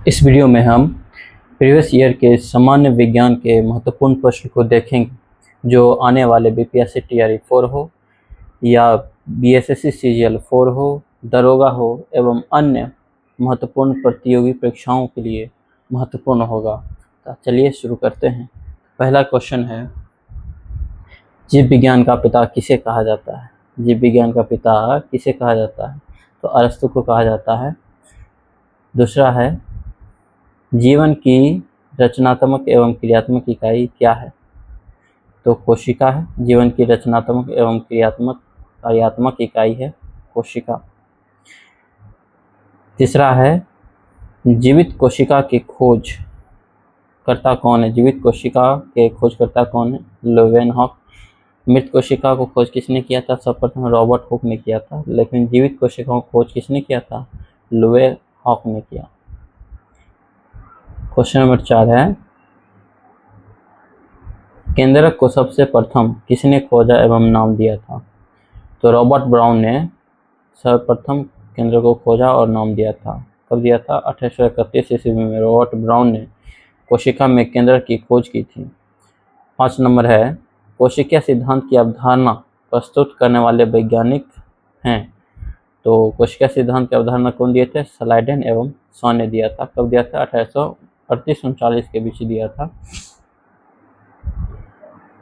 इस वीडियो में हम प्रीवियस ईयर के सामान्य विज्ञान के महत्वपूर्ण प्रश्न को देखेंगे जो आने वाले बीपीएससी टीआरई 4 हो या बीएसएससी सीजीएल 4 हो, दरोगा हो एवं अन्य महत्वपूर्ण प्रतियोगी परीक्षाओं के लिए महत्वपूर्ण होगा। तो चलिए शुरू करते हैं। पहला क्वेश्चन है, जीव विज्ञान का पिता किसे कहा जाता है? जीव विज्ञान का पिता किसे कहा जाता है? तो अरस्तु को कहा जाता है। दूसरा है, जीवन की रचनात्मक एवं क्रियात्मक इकाई क्या है? तो कोशिका है। जीवन की रचनात्मक एवं कार्यात्मक इकाई है कोशिका। तीसरा है, जीवित कोशिका की खोज करता कौन है? जीवित कोशिका के खोजकर्ता कौन है? लोवेनहॉक। मृत कोशिका को खोज किसने किया था? सर्वप्रथम रॉबर्ट हुक ने किया था, लेकिन जीवित कोशिकाओं को खोज किसने किया था? लोवेनहॉक ने किया। क्वेश्चन नंबर 4 है, केंद्रक को सबसे प्रथम किसने खोजा एवं नाम दिया था? तो रॉबर्ट ब्राउन ने सर्वप्रथम केंद्र को खोजा और नाम दिया था। कब दिया था? 1831 ईस्वी में रॉबर्ट ब्राउन ने कोशिका में केंद्र की खोज की थी। 5 नंबर है, कोशिकीय सिद्धांत की अवधारणा प्रस्तुत करने वाले वैज्ञानिक हैं। तो कोशिकीय सिद्धांत की अवधारणा कौन दिए थे? स्लाइडेन एवं शॉ ने दिया था। कब दिया था? 1838-39 के बीच दिया था।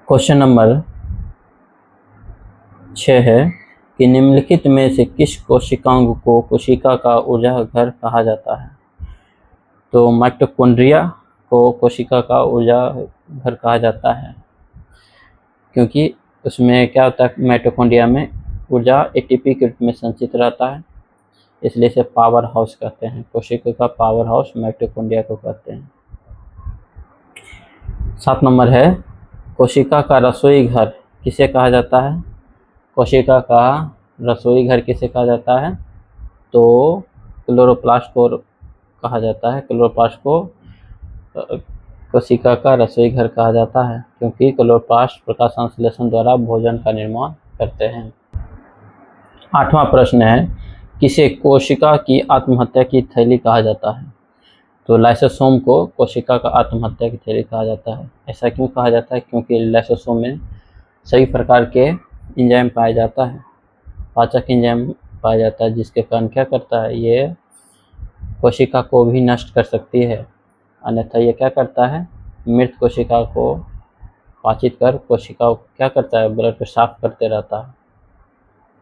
क्वेश्चन नंबर 6 है कि निम्नलिखित में से किस कोशिकांग को कोशिका का ऊर्जा घर कहा जाता है? तो माइटोकॉन्ड्रिया को कोशिका का ऊर्जा घर कहा जाता है, क्योंकि उसमें क्या होता है, माइटोकॉन्ड्रिया में ऊर्जा एटीपी के रूप में संचित रहता है, इसलिए इसे पावर हाउस कहते हैं। कोशिका का पावर हाउस माइटोकॉन्ड्रिया को कहते हैं। 7 नंबर है, कोशिका का रसोई घर किसे कहा जाता है? कोशिका का रसोई घर किसे कहा जाता है? तो क्लोरोप्लास्ट को कहा जाता है। क्लोरोप्लास्ट को कोशिका का रसोई घर कहा जाता है, क्योंकि क्लोरोप्लास्ट प्रकाश संश्लेषण द्वारा भोजन का निर्माण करते हैं। 8वां प्रश्न है, किसे कोशिका की आत्महत्या की थैली कहा जाता है? तो लाइसोसोम को कोशिका का आत्महत्या की थैली कहा जाता है। ऐसा क्यों कहा जाता है? क्योंकि लाइसोसोम में सभी प्रकार के एंजाइम पाया जाता है, पाचक एंजाइम पाया जाता है, जिसके कारण क्या करता है, ये कोशिका को भी नष्ट कर सकती है। अन्यथा ये क्या करता है, मृत कोशिका को पाचित कर कोशिका को क्या करता है, ब्लड को साफ करते रहता है।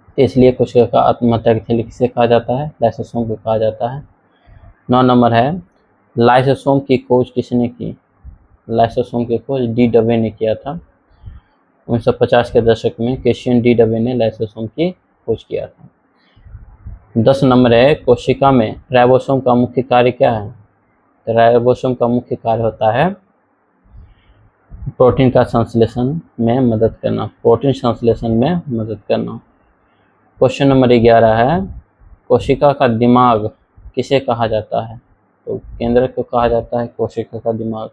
तो इसलिए कोशिका का आत्महत्या की थैली किसे कहा जाता है? लाइसोसोम को कहा जाता है। 9 नंबर है, लाइसोसोम की खोज किसने की? लाइसोसोम की खोज डी डबे ने किया था। 1950 के दशक में कैसियन डी डबे ने लाइसोसोम की खोज किया था। 10 नंबर है, कोशिका में राइबोसोम का मुख्य कार्य क्या है? तो राइबोसोम का मुख्य कार्य होता है प्रोटीन का संश्लेषण में मदद करना, प्रोटीन संश्लेषण में मदद करना। क्वेश्चन नंबर 11 है, कोशिका का दिमाग किसे कहा जाता है? तो केंद्र को कहा जाता है कोशिका का दिमाग।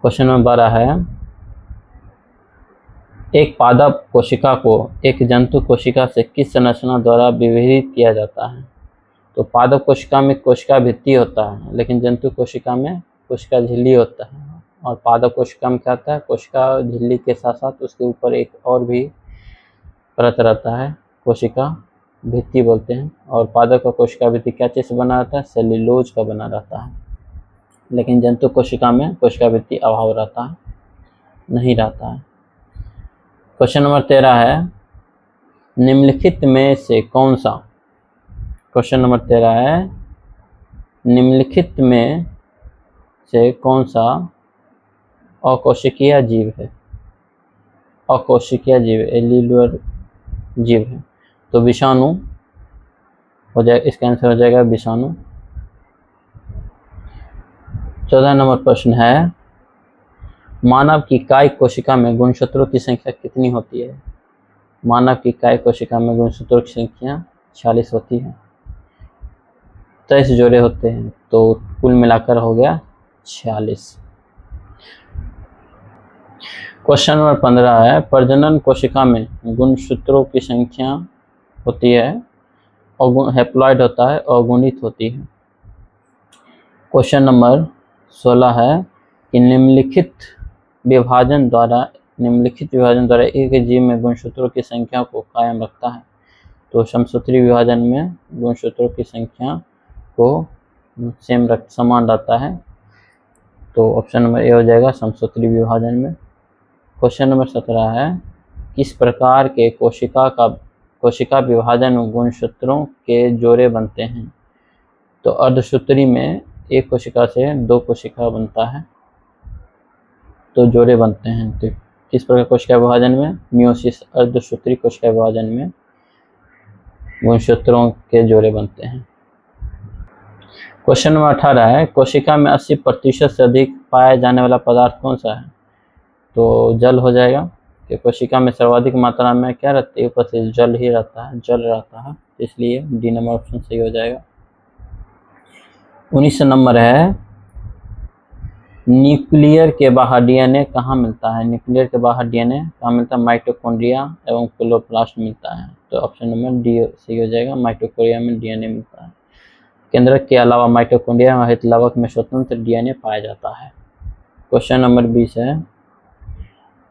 क्वेश्चन नंबर 12 है, एक पादप कोशिका को एक जंतु कोशिका से किस संरचना द्वारा विभेदित किया जाता है? तो पादप कोशिका में कोशिका भित्ति होता है, लेकिन जंतु कोशिका में कोशिका झिल्ली होता है। और पादप कोशिका में क्या होता है, कोशिका झिल्ली के साथ साथ उसके ऊपर एक और भी परत रहता है, कोशिका भित्ति बोलते हैं। और पादप का कोशिका भित्ति क्या चीज़ से बना रहता है? सेल्यूलोज का बना रहता है। लेकिन जंतु कोशिका में कोशिका भित्ति अभाव रहता है, नहीं रहता है। क्वेश्चन नंबर 13 है, निम्नलिखित में से कौन सा, क्वेश्चन नंबर 13 है, निम्नलिखित में से कौन सा अकोशिकीय जीव है? अकोशिकीय जीव एल्यूलर जीव है। तो विषाणु हो जाए, इसका आंसर हो जाएगा विषाणु। 14 नंबर प्रश्न है, मानव की काय कोशिका में गुणसूत्रों की संख्या कितनी होती है? मानव की काय कोशिका में गुणसूत्रों की संख्या 46 होती है। 23 जोड़े होते हैं, तो कुल मिलाकर हो गया 46। क्वेश्चन नंबर 15 है, प्रजनन कोशिका में गुणसूत्रों की संख्या होती है और हेप्लॉइड होता है और गुणित होती है। क्वेश्चन नंबर 16 है कि निम्नलिखित विभाजन द्वारा एक जीव में गुणसूत्रों की संख्या को कायम रखता है। तो समसूत्री विभाजन में गुणसूत्रों की संख्या को समान रहता है। तो ऑप्शन नंबर ए हो जाएगा समसूत्री विभाजन में। क्वेश्चन नंबर 17 है किस प्रकार के कोशिका विभाजन में गुणसूत्रों के जोड़े बनते हैं। तो अर्धसूत्री में एक कोशिका से 2 कोशिका बनता है, तो जोड़े बनते हैं। तो किस प्रकार कोशिका विभाजन में, मियोसिस अर्धसूत्री कोशिका विभाजन में गुणसूत्रों के जोड़े बनते हैं। क्वेश्चन नंबर 18 है कोशिका में 80% से अधिक पाया जाने वाला पदार्थ कौन सा है। तो जल हो जाएगा कि कोशिका में सर्वाधिक मात्रा में क्या रहती है, उपस्थित जल ही रहता है, जल रहता है, इसलिए डी नंबर ऑप्शन सही हो जाएगा। 19 नंबर है न्यूक्लियर के बाहर डीएनए कहाँ मिलता है। न्यूक्लियर के बाहर डीएनए कहाँ मिलता है, माइटोकॉन्ड्रिया एवं क्लोरोप्लास्ट मिलता है। तो ऑप्शन नंबर डी सही हो जाएगा, माइटोकॉन्ड्रिया में डीएनए मिलता है। केंद्रक के अलावा माइटोकॉन्ड्रिया एवं हरितलवक में स्वतंत्र डीएनए पाया जाता है। क्वेश्चन नंबर 20 है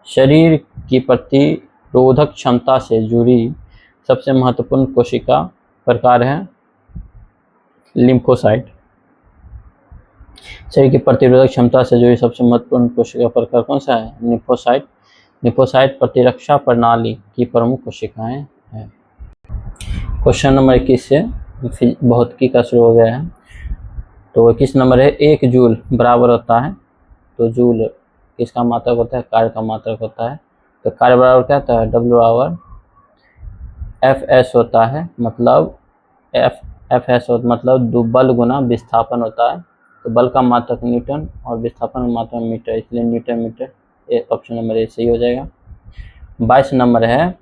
शरीर की प्रतिरोधक क्षमता से जुड़ी सबसे महत्वपूर्ण कोशिका प्रकार है लिम्फोसाइट। शरीर की प्रतिरोधक क्षमता से जुड़ी सबसे महत्वपूर्ण कोशिका प्रकार कौन सा है, लिम्फोसाइट। लिम्फोसाइट प्रतिरक्षा प्रणाली की प्रमुख कोशिकाएं हैं। क्वेश्चन नंबर 21 से भौतिकी का शुरू हो गया है। तो 21 नंबर है 1 जूल बराबर होता है। तो जूल किसका मात्रक होता है, कार्य का मात्रक होता है। तो कार्य बराबर क्या होता है, W आवर Fs होता है, मतलब Fs मतलब बल गुना विस्थापन होता है। तो बल का मात्रक न्यूटन और विस्थापन का मात्रक मीटर, इसलिए newton metre. Option number A सही हो जाएगा। 22 नंबर है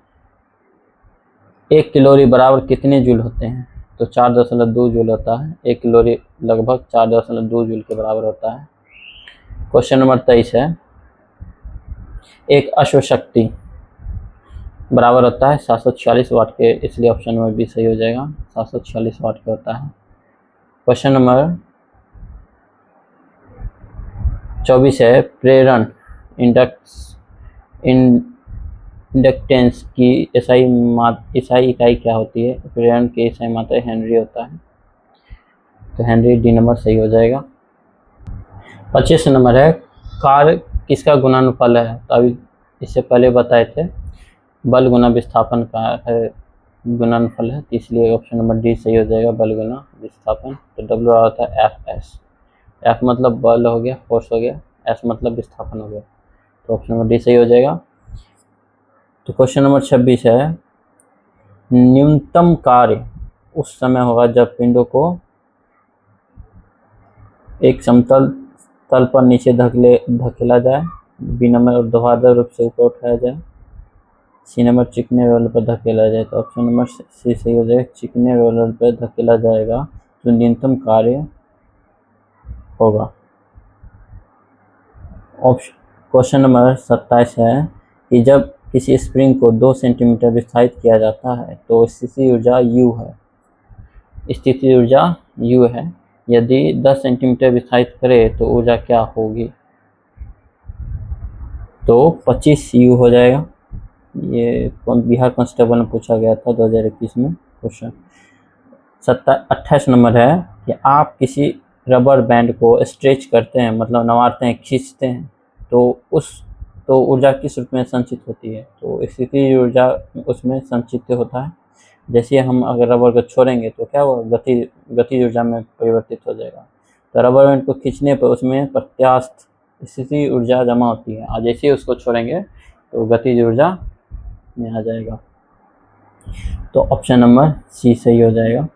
1 कैलोरी बराबर कितने जूल होते हैं। तो 4.2 जूल होता है। 1 कैलोरी लगभग 4.2 जूल के बराबर होता है। क्वेश्चन नंबर 23 है एक अश्वशक्ति बराबर होता है 746 वाट के, इसलिए ऑप्शन नंबर बी सही हो जाएगा, 746 वाट का होता है। क्वेश्चन नंबर 24 है प्रेरण इंडक्टेंस की एसआई इकाई क्या होती है। प्रेरण की एसआई मात्रा हेनरी होता है। तो हेनरी डी नंबर सही हो जाएगा। 25 नंबर है कार्य किसका गुणनफल है। तो अभी इससे पहले बताए थे बल गुना विस्थापन का है गुणनफल है, तो इसलिए ऑप्शन नंबर डी सही हो जाएगा, बल गुना विस्थापन। तो डब्ल्यू आता है Fs। F मतलब बल हो गया, फोर्स हो गया, S मतलब विस्थापन हो गया। तो ऑप्शन नंबर डी सही हो जाएगा। तो क्वेश्चन नंबर 26 है न्यूनतम कार्य उस समय होगा जब पिंडों को एक समतल तल पर नीचे धकेला जाए, बी नंबर ऊर्ध्वाधर रूप से ऊपर उठाया जाए, सी नंबर चिकने रोलर पर धकेला जाए। तो ऑप्शन नंबर सी सही हो जाएगा, चिकने रोलर पर धकेला जाएगा जो न्यूनतम कार्य होगा। क्वेश्चन नंबर 27 है कि जब किसी स्प्रिंग को 2 सेंटीमीटर विस्थापित किया जाता है तो स्थिति ऊर्जा U है। स्थिति ऊर्जा U है। यदि 10 सेंटीमीटर विस्थापित करे तो ऊर्जा क्या होगी। तो 25 U हो जाएगा। ये बिहार कांस्टेबल में पूछा गया था 2021 में क्वेश्चन। 28 नंबर है कि आप किसी रबर बैंड को स्ट्रेच करते हैं, मतलब नवारते हैं, खींचते हैं, तो ऊर्जा किस रूप में संचित होती है। तो स्थिति ऊर्जा उसमें संचित होता है। जैसे हम अगर रबर को छोड़ेंगे तो क्या होगा, गति ऊर्जा में परिवर्तित हो जाएगा। तो रबर बैंड को खींचने पर उसमें प्रत्यास्थ स्थिति ऊर्जा जमा होती है और जैसे ही उसको छोड़ेंगे तो गतिज ऊर्जा में आ जाएगा। तो ऑप्शन नंबर सी सही हो जाएगा।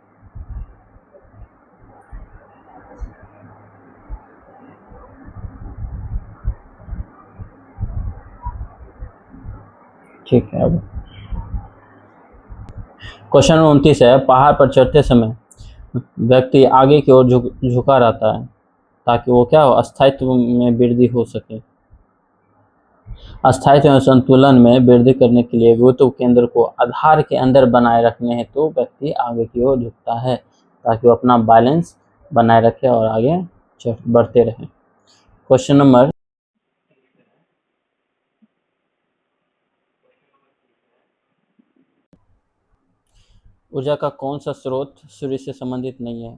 ठीक है। अब क्वेश्चन नंबर 29 है पहाड़ पर चढ़ते समय व्यक्ति आगे की ओर झुका रहता है ताकि वो क्या हो, अस्थायित्व में वृद्धि हो सके। अस्थायित्व एवं संतुलन में वृद्धि करने के लिए गुरुत्व केंद्र को आधार के अंदर बनाए रखने हेतु तो व्यक्ति आगे की ओर झुकता है ताकि वो अपना बैलेंस बनाए रखे और आगे बढ़ते रहें। क्वेश्चन नंबर ऊर्जा का कौन सा स्रोत सूर्य से संबंधित नहीं है?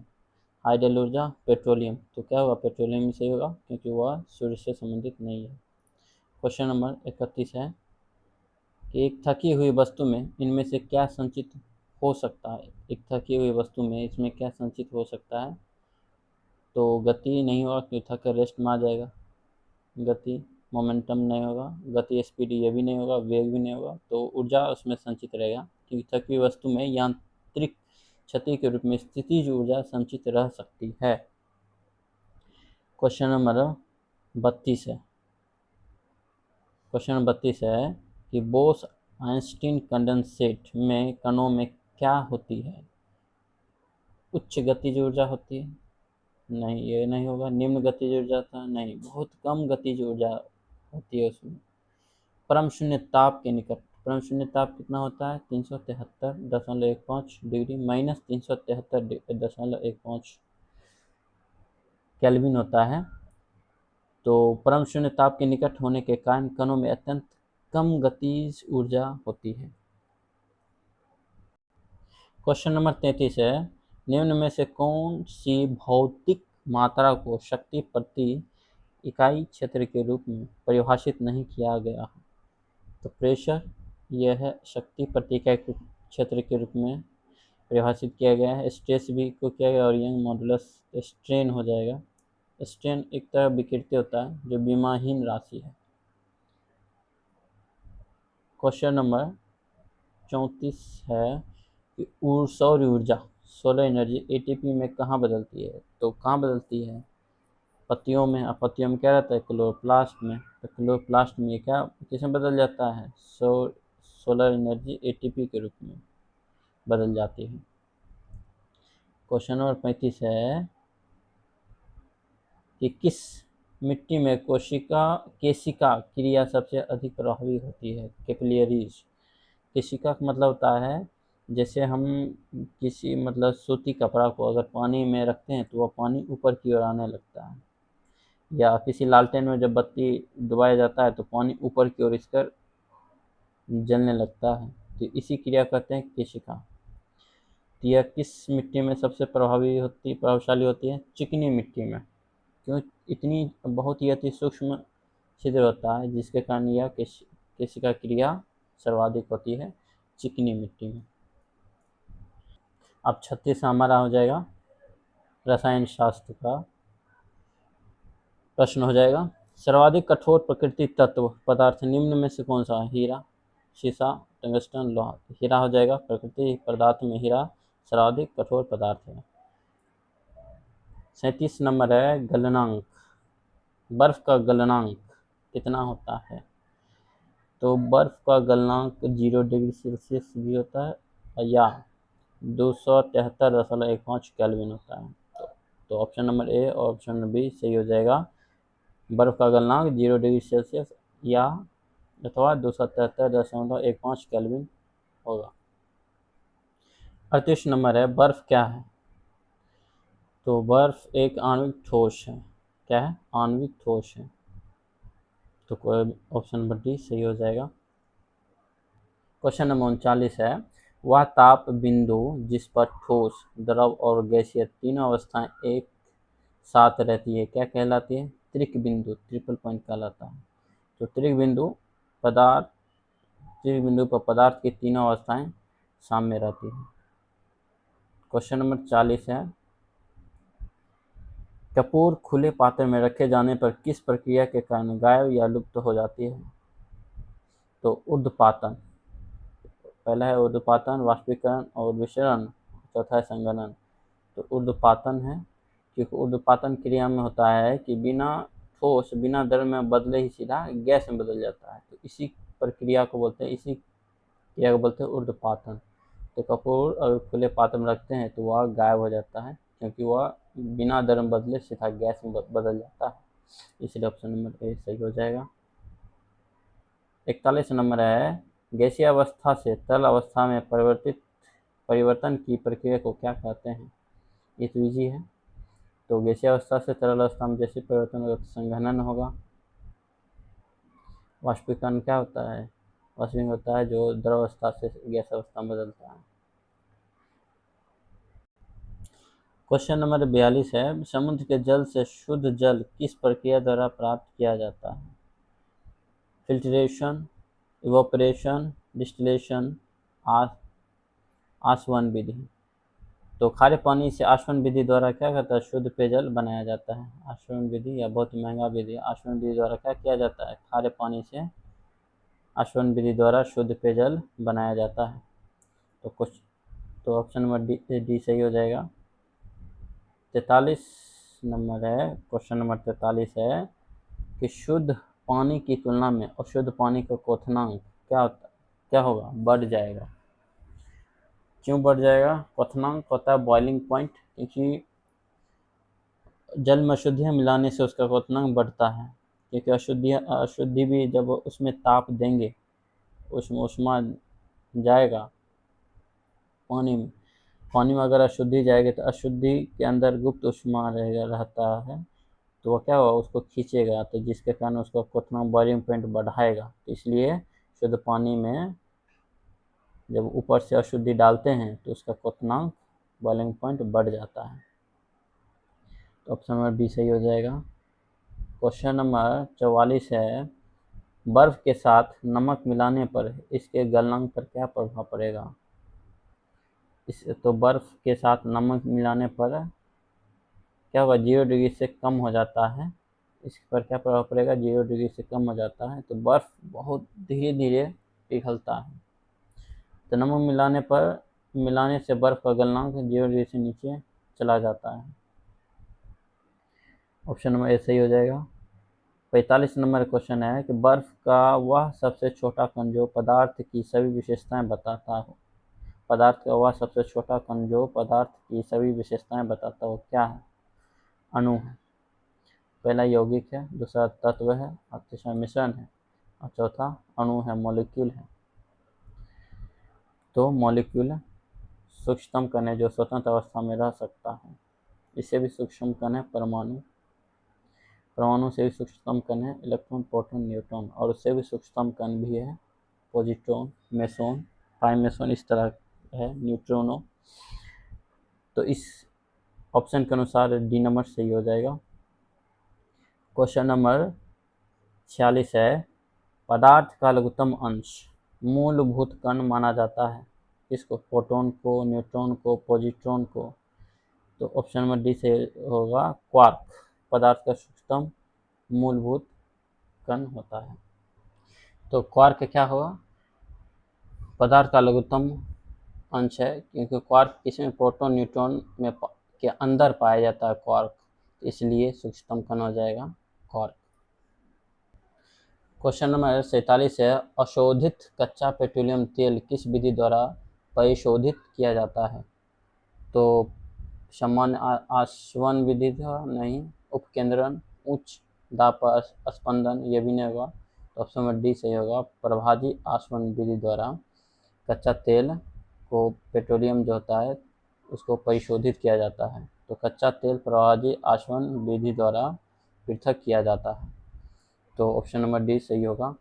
हाइडल ऊर्जा, पेट्रोलियम। तो क्या होगा? पेट्रोलियम ही सही होगा क्योंकि वह सूर्य से संबंधित नहीं है। क्वेश्चन नंबर 31 है कि एक थकी हुई वस्तु में इनमें से क्या संचित हो सकता है? एक थकी हुई वस्तु में इसमें क्या संचित हो सकता है? तो गति नहीं होगा क्योंकि थक कर रेस्ट में आ जाएगा। गति, मोमेंटम नहीं होगा, गति स्पीड ये भी नहीं होगा, वेग भी नहीं होगा, तो ऊर्जा उसमें संचित रहेगा क्योंकि थकी हुई वस्तु में यांत्रिक क्षति के रूप में स्थितिज ऊर्जा संचित रह सकती है। क्वेश्चन नंबर 32 है। क्वेश्चन नंबर 32 है कि बोस आइंस्टीन कंडेंसेट में कणों में क्या होती है? उच्च गतिज ऊर्जा होती है? नहीं, ये नहीं होगा। निम्न गतिज ऊर्जा था? नहीं, बहुत कम गतिज ऊर्जा होती है उसमें। परम शून्य ताप के निकट। परम शून्य ताप कितना होता है? 373.15 डिग्री माइनस 373.15 केल्विन होता है। तो परम शून्य ताप के निकट होने के कारण कणों में अत्यंत कम गतिज ऊर्जा होती है। क्वेश्चन नंबर 33 है निम्न में से कौन सी भौतिक मात्रा को शक्ति प्रति इकाई क्षेत्र के रूप में परिभाषित नहीं किया गया है? तो प्रेशर यह है शक्ति प्रति इकाई क्षेत्र के रूप में परिभाषित किया गया है। स्ट्रेस भी को किया गया और यंग मॉडुलस स्ट्रेन हो जाएगा। स्ट्रेन एक तरह विकृति होता है जो विमाहीन राशि है। क्वेश्चन नंबर 34 है कि सौर ऊर्जा सोलर एनर्जी एटीपी में कहाँ बदलती है? तो कहाँ बदलती है? पत्तियों में। अब पत्तियों में क्या रहता है? क्लोरोप्लास्ट में। तो क्लोरोप्लास्ट में क्या किसमें बदल जाता है? सोलर एनर्जी एटीपी के रूप में बदल जाती है। क्वेश्चन नंबर 35 है कि किस मिट्टी में केशिका क्रिया सबसे अधिक प्रभावी होती है? कैपिलरीज। केशिका का मतलब होता है जैसे हम किसी मतलब सूती कपड़ा को अगर पानी में रखते हैं तो वह पानी ऊपर की ओर आने लगता है, या किसी लालटेन में जब बत्ती डुबाया जाता है तो पानी ऊपर की ओर इसकर जलने लगता है, तो इसी क्रिया कहते हैं केशिका। तो यह किस मिट्टी में सबसे प्रभावशाली होती है? चिकनी मिट्टी में। क्यों? इतनी बहुत ही अति सूक्ष्म छिद्र होता है जिसके कारण यह केशिका क्रिया सर्वाधिक होती है चिकनी मिट्टी में। अब 36 हमारा हो जाएगा रसायन शास्त्र का प्रश्न हो जाएगा। सर्वाधिक कठोर प्रकृति तत्व पदार्थ निम्न में से कौन सा है? हीरा, शीशा, टंगस्टन, लोहा। हीरा हो जाएगा। प्रकृति पदार्थ में हीरा सर्वाधिक कठोर पदार्थ है। 37 नंबर है गलनांक। बर्फ का गलनांक कितना होता है? तो बर्फ का गलनांक 0 डिग्री सेल्सियस भी होता है या 273.15 केल्विन होता है। तो ऑप्शन नंबर ए और ऑप्शन नंबर बी सही हो जाएगा। बर्फ का गलनांक 0 डिग्री सेल्सियस या अथवा 273.15 केल्विन होगा। 38 नंबर है बर्फ क्या है? तो बर्फ एक आणविक ठोस है। क्या है? आणविक ठोस है। तो ऑप्शन नंबर डी सही हो जाएगा। क्वेश्चन नंबर 39 है वह ताप बिंदु जिस पर ठोस, द्रव और गैसीय तीनों अवस्थाएं एक साथ रहती है क्या कहलाती है? त्रिक बिंदु, ट्रिपल पॉइंट कहलाता है। तो त्रिक बिंदु पर पदार्थ की तीनों अवस्थाएं साम्य रहती है। क्वेश्चन नंबर 40 है कपूर खुले पात्र में रखे जाने पर किस प्रक्रिया के कारण गायब या लुप्त हो जाती है? तो ऊर्ध्वपातन। पहला है ऊर्ध्वपातन, वाष्पीकरण और विषरण, चौथा है संघनन। तो ऊर्ध्वपातन है क्योंकि ऊर्ध्वपातन क्रिया में होता है कि बिना द्रव में बदले ही सीधा गैस में बदल जाता है। तो इसी क्रिया को बोलते हैं ऊर्ध्वपातन। तो कपूर अगर खुले पात्र में रखते हैं तो वह गायब हो जाता है क्योंकि वह बिना द्रव बदले सीधा गैस में बदल जाता है, इसलिए ऑप्शन नंबर ए सही हो जाएगा। 41 नंबर है गैसीय अवस्था से तरल अवस्था में परिवर्तन की प्रक्रिया को क्या कहते हैं? ये तो इजी है। तो गैसीय अवस्था से तरल अवस्था में जैसे परिवर्तन होगा तो संघनन होगा। वाष्पीकरण क्या होता है? वाष्पीकरण होता है जो द्रव अवस्था से गैस अवस्था में बदलता है। क्वेश्चन नंबर 42 है, समुद्र के जल से शुद्ध जल किस प्रक्रिया द्वारा प्राप्त किया जाता है? फिल्ट्रेशन, इवोपरेशन, डिस्टिलेशन, आसवन विधि। तो खारे पानी से आसवन विधि द्वारा क्या करता है? शुद्ध पेयजल बनाया जाता है। आसवन विधि या बहुत महंगा विधि, आसवन विधि द्वारा क्या किया जाता है? खारे पानी से आसवन विधि द्वारा शुद्ध पेयजल बनाया जाता है। तो कुछ तो ऑप्शन नंबर डी सही हो जाएगा। 43 नंबर है, क्वेश्चन नंबर 43 है कि शुद्ध पानी की तुलना में अशुद्ध पानी का क्वथनांक क्या होगा? बढ़ जाएगा। क्यों बढ़ जाएगा? क्वथनांक होता है बॉइलिंग पॉइंट, क्योंकि जल में अशुद्धियाँ मिलाने से उसका क्वथनांक बढ़ता है। क्योंकि अशुद्धि भी जब उसमें ताप देंगे, उसमें ऊष्मा जाएगा पानी में अगर अशुद्धि जाएगी तो अशुद्धि के अंदर गुप्त ऊष्मा रहता है, तो वो क्या होगा? उसको खींचेगा, तो जिसके कारण उसका क्वथनांक बॉइलिंग पॉइंट बढ़ाएगा। तो इसलिए शुद्ध पानी में जब ऊपर से अशुद्धि डालते हैं तो उसका क्वथनांक बॉइलिंग पॉइंट बढ़ जाता है। तो ऑप्शन नंबर बी सही हो जाएगा। क्वेश्चन नंबर 44 है, बर्फ के साथ नमक मिलाने पर इसके गलनांक पर क्या प्रभाव पड़ेगा? तो बर्फ के साथ नमक मिलाने पर क्या होगा? 0 डिग्री से कम हो जाता है। इस पर क्या प्रभाव पड़ेगा? 0 डिग्री से कम हो जाता है, तो बर्फ बहुत धीरे धीरे पिघलता है। तो नमक मिलाने से बर्फ का गलनांक 0 डिग्री से नीचे चला जाता है। ऑप्शन नंबर ए सही हो जाएगा। 45 नंबर क्वेश्चन है कि बर्फ का वह सबसे छोटा कण जो पदार्थ की सभी विशेषताएं बताता हो। पदार्थ का वह सबसे छोटा कण जो पदार्थ की सभी विशेषताएं बताता हो क्या है? अणु है। पहला यौगिक है, दूसरा तत्व है, और तीसरा मिश्रण है, और चौथा अणु है, मॉलिक्यूल है। तो मॉलिक्यूल सूक्ष्मतम कण है जो स्वतंत्र अवस्था में रह सकता है। इससे भी सूक्ष्म कण है परमाणु से भी सूक्ष्मतम कण है इलेक्ट्रॉन, प्रोटॉन, न्यूट्रॉन, और उससे भी सूक्ष्मतम कण भी है पॉजिट्रॉन, मेसॉन, प्राइमेसॉन, इस तरह है, न्यूट्रिनो। तो इस ऑप्शन के अनुसार डी नंबर सही हो जाएगा। क्वेश्चन नंबर 46 है, पदार्थ का लघुत्तम अंश मूलभूत कण माना जाता है। किसको? प्रोटॉन को, न्यूट्रॉन को, पॉजिट्रॉन को। तो ऑप्शन नंबर डी से होगा क्वार्क पदार्थ का सूक्ष्मतम मूलभूत कण होता है। तो क्वार्क क्या होगा? पदार्थ का लघुत्तम अंश है, क्योंकि क्वार्क किसमें? प्रोटॉन न्यूट्रॉन में के अंदर पाया जाता है क्वार्क, इसलिए सूक्ष्मतम कण हो जाएगा क्वार्क। क्वेश्चन नंबर 47 है, अशोधित कच्चा पेट्रोलियम तेल किस विधि द्वारा परिशोधित किया जाता है? तो सामान्य आसवन विधि नहीं, उपकेंद्रण, उच्च दाब पर स्पंदन, ये भी नहीं होगा। तो ऑप्शन नंबर डी सही होगा, प्रभाजी आसवन विधि द्वारा कच्चा तेल को, पेट्रोलियम जो होता है उसको परिशोधित किया जाता है। तो कच्चा तेल प्रभाजी आसवन विधि द्वारा पृथक किया जाता है। तो ऑप्शन नंबर डी सही होगा।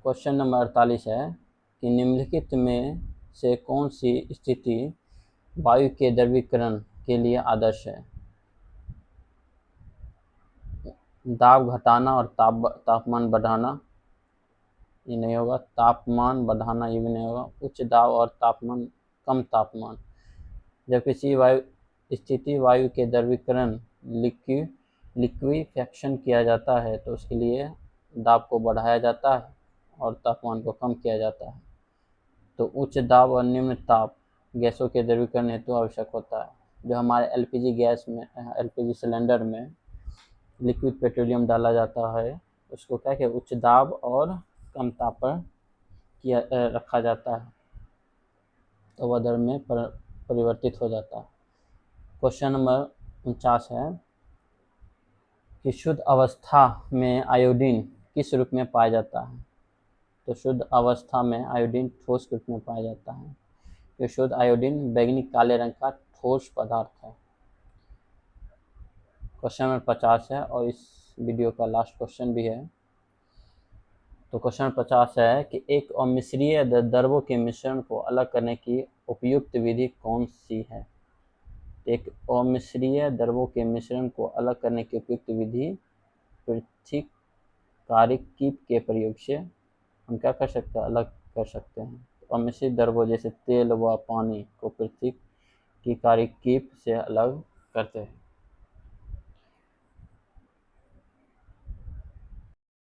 क्वेश्चन नंबर 48 है कि निम्नलिखित में से कौन सी स्थिति वायु के द्रवीकरण के लिए आदर्श है? दाब घटाना और तापमान बढ़ाना, ये नहीं होगा। तापमान बढ़ाना, ये भी नहीं होगा। उच्च दाब और तापमान, कम तापमान। जब किसी स्थिति वायु के द्रवीकरण लिक्विफेक्शन किया जाता है तो उसके लिए दाब को बढ़ाया जाता है और तापमान को कम किया जाता है। तो उच्च दाब और निम्न ताप गैसों के द्रवीकरण हेतु आवश्यक होता है। जो हमारे एलपीजी सिलेंडर में लिक्विड पेट्रोलियम डाला जाता है उसको क्या कहते हैं? उच्च दाब और कम ताप पर रखा जाता है, तो वह दर में परिवर्तित हो जाता है। क्वेश्चन नंबर 49 है कि शुद्ध अवस्था में आयोडीन किस रूप में पाया जाता है? तो शुद्ध अवस्था में आयोडीन ठोस के रूप में पाया जाता है। तो शुद्ध आयोडीन बैंगनी काले रंग का ठोस पदार्थ है। क्वेश्चन नंबर 50 है और इस वीडियो का लास्ट क्वेश्चन भी है। तो क्वेश्चन 50 है कि एक अमिश्रीय द्रवों के मिश्रण को अलग करने की उपयुक्त विधि कौन सी है। एक अमिश्रीय द्रवों के मिश्रण को अलग करने की उपयुक्त विधि पृथक्कारिक कीप के प्रयोग से हम क्या कर सकते हैं, अलग कर सकते हैं। तो अमिश्रित द्रवों जैसे तेल व पानी को पृथक्कारिक कीप से अलग करते हैं।